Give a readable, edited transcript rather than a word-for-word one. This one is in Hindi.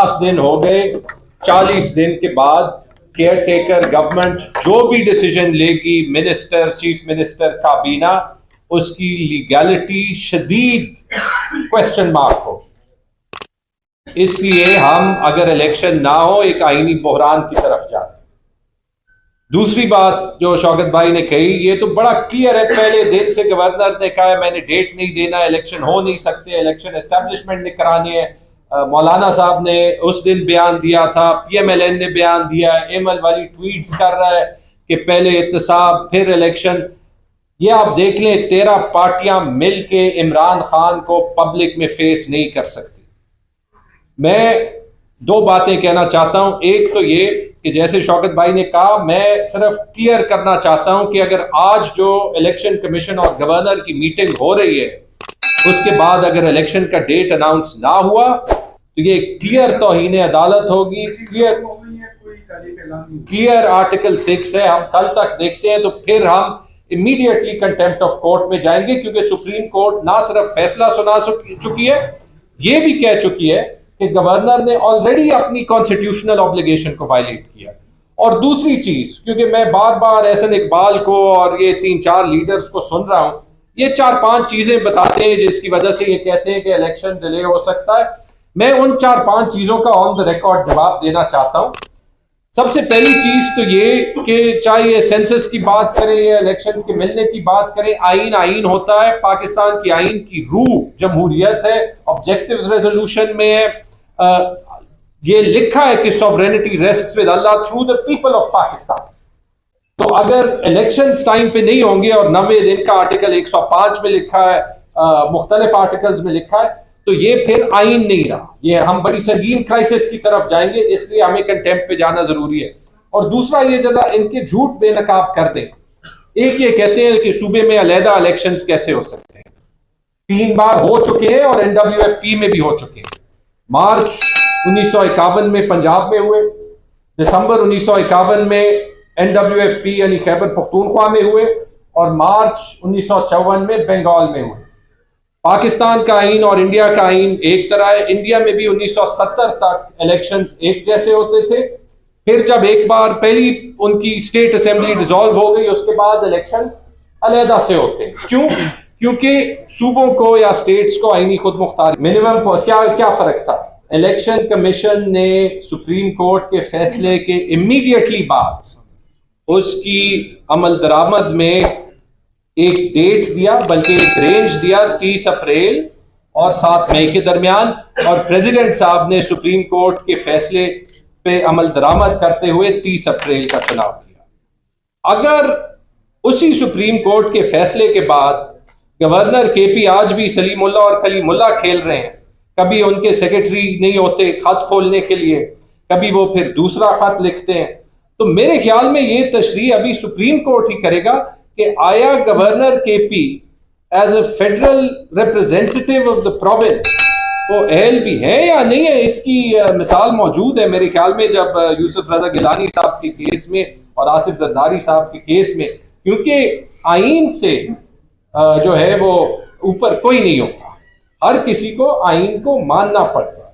50 दिन हो गए, 40 दिन के बाद केयर टेकर गवर्नमेंट जो भी डिसीजन लेगी, मिनिस्टर, चीफ मिनिस्टर, काबीना, उसकी लीगैलिटी शदीद क्वेश्चन मार्क हो। इसलिए हम अगर इलेक्शन ना हो एक आईनी बहरान की तरफ जाते। दूसरी बात जो शौकत भाई ने कही, ये तो बड़ा क्लियर है, पहले दिन से गवर्नर ने कहा है मैंने डेट नहीं देना, इलेक्शन हो नहीं सकते, इलेक्शन एस्टेब्लिशमेंट ने करानी है। मौलाना साहब ने उस दिन बयान दिया था, PMLN ने बयान दिया है, एमल वाली ट्वीट्स कर रहा है कि पहले इत्तेसाब फिर इलेक्शन। ये आप देख लें, 13 पार्टियां मिल के इमरान खान को पब्लिक में फेस नहीं कर सकती। मैं 2 बातें कहना चाहता हूं। एक तो ये कि जैसे शौकत भाई ने कहा, मैं सिर्फ क्लियर करना चाहता हूं कि अगर आज जो इलेक्शन कमीशन और गवर्नर की मीटिंग हो रही है, उसके बाद अगर इलेक्शन का डेट अनाउंस ना हुआ तो ये क्लियर तौहीन अदालत होगी। क्लियर आर्टिकल 6 है। हम कल तक देखते हैं तो फिर हम इमीडिएटली कंटेम्प्ट ऑफ कोर्ट में जाएंगे, क्योंकि सुप्रीम कोर्ट ना सिर्फ फैसला सुना चुकी है, ये भी कह चुकी है कि गवर्नर ने ऑलरेडी अपनी कॉन्स्टिट्यूशनल ऑब्लिगेशन को वायलेट किया। और दूसरी चीज, क्योंकि मैं बार बार एहसन इकबाल को और ये 3-4 लीडर्स को सुन रहा हूं, ये 4-5 चीजें बताते हैं जिसकी वजह से ये कहते हैं कि इलेक्शन डिले हो सकता है। मैं उन 4-5 चीजों का ऑन द रिकॉर्ड जवाब देना चाहता हूं। सबसे पहली चीज तो ये कि चाहे ये सेंसस की बात करें या इलेक्शंस के मिलने की बात करें, आईन होता है। पाकिस्तान की आईन की रूह जमहूरियत है, ऑब्जेक्टिव्स रेजोल्यूशन में है। ये लिखा है कि sovereignty rests with Allah through the people of Pakistan. तो अगर इलेक्शंस टाइम पे नहीं होंगे, और 90 दिन का आर्टिकल 105 में लिखा है, मुख्तलिफ आर्टिकल्स में लिखा है, तो ये फिर आईन नहीं रहा। ये हम बड़ी संगीन क्राइसिस की तरफ जाएंगे, इसलिए हमें कंटेम्प्ट पे जाना जरूरी है। और दूसरा, ये जरा इनके झूठ बेनकाब कर दें। एक ये कहते हैं कि सूबे में अलहदा इलेक्शंस कैसे हो सकते हैं, 3 बार हो चुके हैं और NWFP में भी हो चुके हैं। मार्च 1951 में पंजाब में हुए, दिसंबर 1951 में NWFP यानी खैबर पख्तूनख्वा में हुए, और मार्च 1954 में बंगाल में हुए। पाकिस्तान का आईन और इंडिया का आईन एक तरह है। इंडिया में भी 1970 तक इलेक्शंस एक जैसे होते थे। फिर जब एक बार पहली उनकी स्टेट असेंबली डिसॉल्व हो गई, उसके बाद इलेक्शंस अलहदा से होते हैं। क्यों? क्योंकि सूबों को या स्टेट्स को आईनी खुद मुख्तारी मिनिमम क्या फर्क था। इलेक्शन कमीशन ने सुप्रीम कोर्ट के फैसले के इमीडिएटली बाद उसकी अमल दरामद में एक डेट दिया, बल्कि एक रेंज दिया, 30 अप्रैल और 7 मई के दरमियान। और प्रेसिडेंट साहब ने सुप्रीम कोर्ट के फैसले पे अमल दरामद करते हुए 30 अप्रैल का चुनाव किया। अगर उसी सुप्रीम कोर्ट के फैसले के बाद गवर्नर KP आज भी सलीमुल्लाह और कलीमुल्लाह खेल रहे हैं, कभी उनके सेक्रेटरी नहीं होते खत खोलने के लिए, कभी वो फिर दूसरा खत लिखते हैं, तो मेरे ख्याल में ये तशरीह अभी सुप्रीम कोर्ट ही करेगा कि आया governor KP as a federal representative of the province वो अहल भी है या नहीं है। इसकी मिसाल मौजूद है मेरे ख्याल में, जब यूसुफ रजा गिलानी साहब के केस में और आसिफ जरदारी साहब के केस में, क्योंकि आईन से जो है वो ऊपर कोई नहीं होता, हर किसी को आईन को मानना पड़ता है।